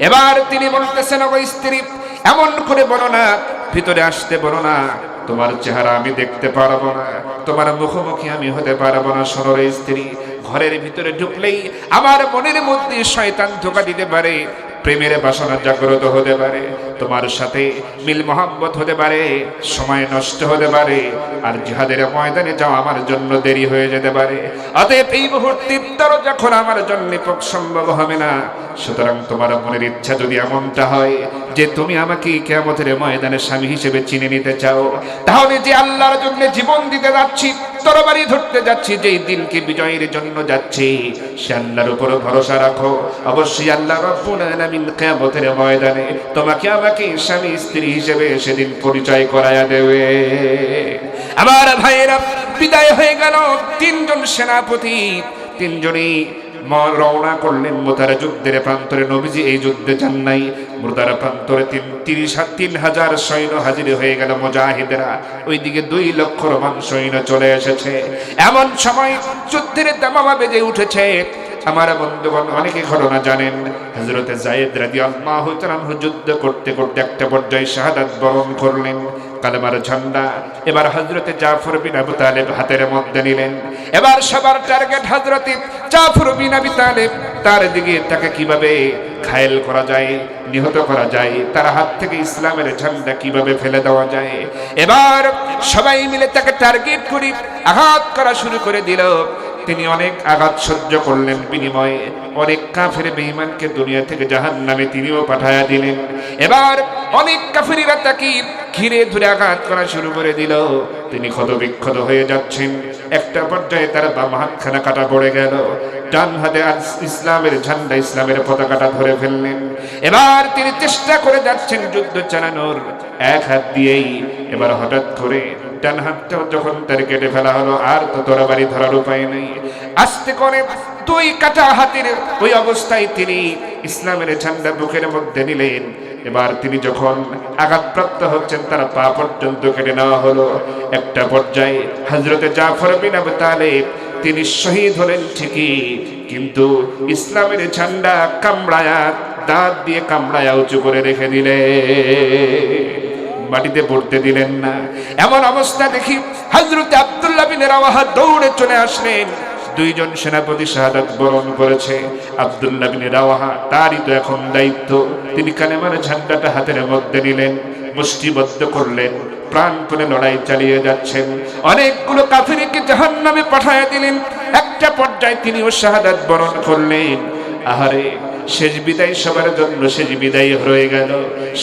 এবার তিনি বলতেছেন, ওগো স্ত্রী, এমন করে বলো না, ভিতরে আসতে বলো না, তোমার চেহারা আমি দেখতে পারবো না, তোমার মুখোমুখি আমি হতে পারবো না। সররে স্ত্রী, ঘরের ভিতরে ঢুকলেই আমার মনের মধ্যে শয়তান ধোঁকা দিতে পারে, প্রেমের বাসনা জাগ্রত হতে পারে, তোমার সাথে মিল মোহাম্মত হতে পারে, সময় নষ্ট হতে পারে, আর জিহাদের ময়দানে যাওয়া আমার জন্য দেরি হয়ে যেতে পারে। অতএব এই মুহূর্তে দরজা খোলা আমার জন্য সম্ভব হবে না। সুতরাং তোমার মনের ইচ্ছা যদি এমনটা হয় যে তুমি আমাকে কিয়ামতের ময়দানে স্বামী হিসেবে চিনে নিতে চাও, তাহলে যে আল্লাহর জন্য জীবন দিতে যাচ্ছি, তরবারি ধরতে যাচ্ছি, যেই দিনকে বিজয়ের জন্য যাচ্ছি, সে আল্লাহর উপর ভরসা রাখো। অবশ্যই আল্লাহ রাব্বুল আলামিন কিয়ামতের ময়দানে তোমাকে আমাকে স্বামী স্ত্রী হিসেবে সেদিন পরিচয় করায়া দেবে। আমার ভাইয়েরা, বিদায় হয়ে গেল তিনজন সেনাপতি, তিনজনই রওনা করলেন মুতারা যুদ্ধের প্রান্তরে। নবীজি এই যুদ্ধে যান নাই। মুতারা প্রান্তরে ৩০০০ সৈন্য হাজির হয়ে গেল মুজাহিদরা, ওইদিকে ২ লক্ষ রোমান সৈন্য চলে এসেছে। এমন সময় যুদ্ধের দামামা বেজে উঠেছে। আমার বন্ধুগণ, অনেকে ঘটনা জানেন। হযরতে যায়েদ রাদিয়াল্লাহু তাআলা যুদ্ধ করতে করতে একটা পর্যায়ে শাহাদাত বরণ করলেন। কালেমার ঝান্ডা এবার হযরতে জাফর বিন আবু তালেব হাতের মধ্যে নিলেন। এবার সবার টার্গেট হযরতে জাফর বিন আবু তালেব। তার দিকে তাকে কিভাবে ঘায়েল করা যায়, নিহত করা যায়, তার হাত থেকে ইসলামের ঝান্ডা কিভাবে ফেলে দেওয়া যায়। এবার সবাই মিলে তাকে টার্গেট করে আঘাত করা শুরু করে দিল। তিনি অনেক আঘাত সহ্য করলেন, বিনিময়ে অনেক কাফের বেঈমানকে দুনিয়া থেকে জাহান্নামে তিনিও পাঠায়া দিলেন। এবার অনেক কাফেররা তাকে ঘিরে ধরে আঘাত করা শুরু করে দিল। তিনি ক্ষতবিক্ষত হয়ে যাচ্ছেন। একটা পর্যায়ে তার বাম হাতখানা কাটা পড়ে গেল। ডান হাতে ইসলামের ঝান্ডা, ইসলামের পতাকাটা ধরে ফেললেন। এবার তিনি চেষ্টা করে যাচ্ছেন যুদ্ধ চালানোর এক হাত দিয়েই। এবার হঠাৎ করে ডান হাতটা যখন তার কেটে ফেলা হলো, আর তো তরবারি ধরার উপায় নেই। আস্তে করে 2 কাটা হাতের ওই অবস্থায় তিনি ইসলামের ঝান্ডা বুকের মধ্যে নিলেন। এবার তিনি যখন আঘাতপ্রাপ্ত হচ্ছেন, তার পা পর্যন্ত কেটে নেওয়া হলো। একটা পর্যায়ে হযরতে জাফর বিন আবু তালেব তিনি শহীদ হলেন ঠিকই, কিন্তু ইসলামের ঝান্ডা কামড়ায়া, দাঁত দিয়ে কামড়ায়া উঁচু করে রেখে দিলেন, মাটিতে পড়তে দিলেন না। এমন অবস্থা দেখি হযরতে আব্দুল্লাহ বিন রাওয়াহা দৌড়ে চলে আসলেন। 2 জন সেনাপতি শাহাদাত বরণ করেছে। আব্দুল্লাহ বিন রাওয়াহা, তারই তো এখন দায়িত্ব। তিনি কালেমার ঝান্ডাটা হাতের মধ্যে নিলেন, মুষ্টিবদ্ধ করলেন, প্রাণপণে লড়াই চালিয়ে যাচ্ছেন। অনেকগুলো কাফিরকে জাহান্নামে পাঠায়া দিলেন। একটা পর্যায়ে তিনিও শাহাদাত বরণ করলেন। আহারে, শেষ বিদায় সবার জন্য শেষ বিদায় হয়ে গেল।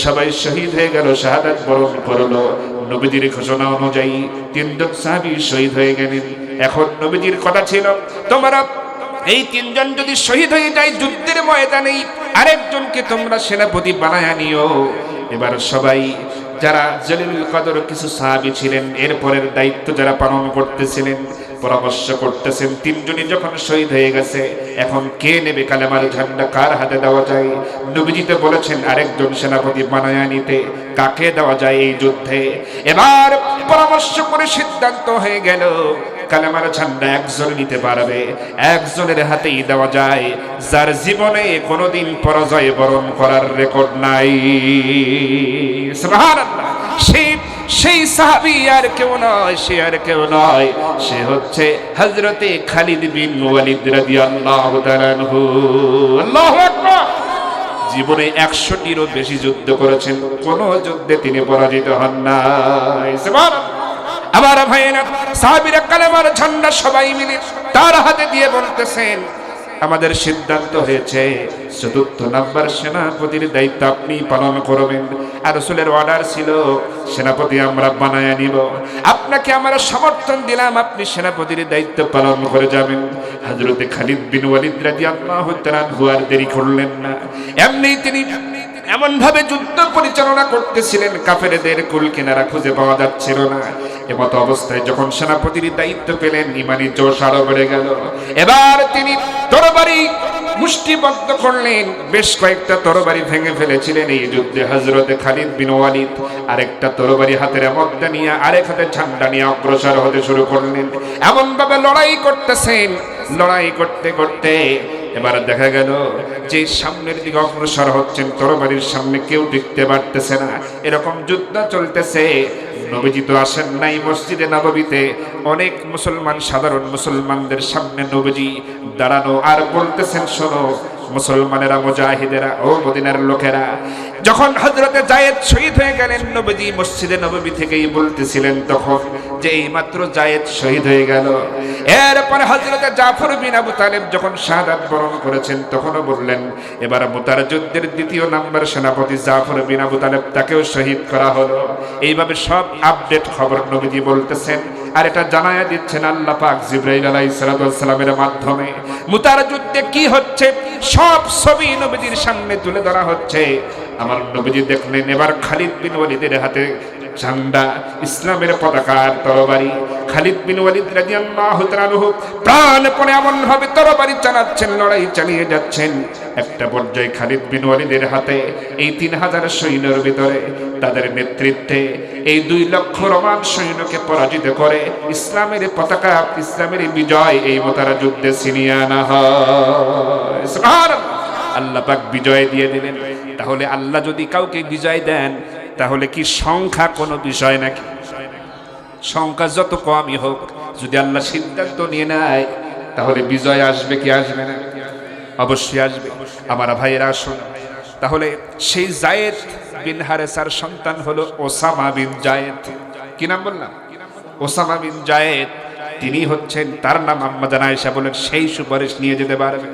সবাই শহীদ হয়ে গেল, শাহাদাত বরণ করলো। নবীজির ঘোষণা অনুযায়ী 3 জন সাহাবী শহীদ হয়ে গেলেন। এখন নবীজির কথা ছিল, তোমরা এই 3 জন যদি শহীদ হয়ে যায় যুদ্ধের ময়দানে, আরেকজনকে তোমরা সেনাপতি বানায়া নিও। এবার সবাই যারা জলিলুল কদর কিছু সাহাবী ছিলেন, এরপরের দায়িত্ব যারা পালন করতেছিলেন, পরামর্শ করতেছেন, 3 জনই যখন শহীদ হয়ে গেছে, এখন কে নেবে কালেমার ঝান্ডা, কার হাতে দেওয়া যায়? নবীজি তো বলেছেন আরেকজন সেনাপতি বানায়া নিতে, কাকে দেওয়া যায় এই যুদ্ধে? এবার পরামর্শ করে সিদ্ধান্ত হয়ে গেল, কালেমার ঝান্ডা একজন নিতে পারবে, একজনের হাতেই দেওয়া যায়, যার জীবনে কোনোদিন পরাজয় বরণ করার রেকর্ড নাই। সুবহানাল্লাহ। সেই সাহাবী আর কেউ নয়, সে আর কেউ নয়, সে হচ্ছে হযরতে খালিদ বিন ওয়ালিদ রাদিয়াল্লাহু তাআলা আনহু। আল্লাহু আকবার। জীবনে 100টিরও বেশি যুদ্ধ করেছেন, কোন যুদ্ধে তিনি পরাজিত হন নাই। সুবহানাল্লাহ। আমার ভাইয়েরা, সাহাবীরা কালেমার ঝান্ডা সবাই মিলে তার হাতে দিয়ে বলতেছেন, আমাদের সিদ্ধান্ত হয়েছে 4র্থ নাম্বার সেনাপতির দায়িত্ব আপনি পালন করবেন। আর রাসূলের অর্ডার ছিল সেনাপতি আমরা বানায়া নিব। আপনাকে আমরা সমর্থন দিলাম, আপনি সেনাপতির দায়িত্ব পালন করে যাবেন। হযরতে খালিদ বিন ওয়ালিদ রাদিয়াল্লাহু তাআলা আনহু আর দেরি করলেন না। এমনি তিনি এমন ভাবে যুদ্ধ পরিচালনা করতেছিলেন, কাফেরদের কুল কিনারা খুঁজে পাওয়া যাচ্ছিল না। এমত অবস্থায় যখন সেনাপতির দায়িত্ব পেলেন, ইমানি জোশ আরো বেড়ে গেল। এবার তিনি তরবারি মুষ্টিবদ্ধ করলেন। বেশ কয়েকটা তরবারি ভেঙে ফেলেছিলেন এই যুদ্ধে হযরতে খালিদ বিন ওয়ালিদ। আরেকটা তরবারি হাতের মধ্যে নিয়ে আরেক হাতে ঝান্ডা নিয়ে অগ্রসর হতে শুরু করলেন। এমন ভাবে লড়াই করতেছেন। লড়াই করতে করতে এবার দেখা গেল যে সামনের দিকে অগ্রসর হচ্ছেন, তরবারির সামনে কেউ টিকতে পারতেছে না, এরকম যুদ্ধ চলতেছে। নবীজি তো আসেন নাই মসজিদে নববীতে, অনেক মুসলমান, সাধারণ মুসলমানদের সামনে নবীজি দাঁড়ানো আর বলতেছেন, শোনো মুসলমানেরা, মুজাহিদেরা, ও মদিনার লোকেরা, যখন হযরতে যায়েদ শহীদ হয়ে গেলেন, নবীজি মসজিদে নববী থেকেই বলতেছিলেন তখন যে এইমাত্র যায়েদ শহীদ হয়ে গেল। এরপরে হযরতে জাফর বিন আবু তালেব যখন শাহাদাত বরণ করেছেন, তখনও বললেন এবার মুতার যুদ্ধের দ্বিতীয় নাম্বার সেনাপতি জাফর বিন আবু তালেব, তাকেও শহীদ করা হলো। এইভাবে সব আপডেট খবর নবীজি বলতেছেন, আর এটা জানায়া দিচ্ছেন আল্লাহ পাক জিবরাইল আলাইহিস সালামের মাধ্যমে। মুতার যুদ্ধে কি হচ্ছে সব ছবি নবীজির সামনে তুলে ধরা হচ্ছে। আমার নবীজি দেখলেন এবার খালিদ বিন ওয়ালিদের হাতে ঝান্ডা, ইসলামের পতাকার তরবারি। খালিদ বিন ওয়ালিদ রাদিয়াল্লাহু তাআলা আনহু প্রাণপণে এমন ভাবে তরবারি চালাচ্ছেন, লড়াই চালিয়ে যাচ্ছেন। একটা পর্যায়ে খালিদ বিন ওয়ালিদের হাতে এই 3000 সৈন্যের ভিতরে তাদের নেতৃত্বে এই 2 লক্ষ রোমান সৈন্যকে পরাজিত করে ইসলামের পতাকা, ইসলামের বিজয় এই মুতারা যুদ্ধে ছিনিয়ে আনা হয়। সুবহানাল্লাহ, আল্লাহ পাক বিজয় দিয়ে দিলেন। তাহলে আল্লাহ যদি কাউকে বিজয় দেন, তাহলে কি সংখ্যা কোনো বিষয় নাকি? সংখ্যা যত কমই হোক, যদি আল্লাহ সিদ্ধান্ত নিয়ে নেয়, তাহলে বিজয় আসবে কি আসবে না? অবশ্যই আসবে। আমার ভাইয়েরা আসুন, তাহলে সেই যায়েদ বিন হারেসার সন্তান হলো ওসামা বিন যায়েদ। কি নাম বললাম? Osama bin Zayed. তিনি হচ্ছেন, তার নাম আম্মা জান আয়েশা বলেন, সেই সুপারিশ নিয়ে যেতে পারবে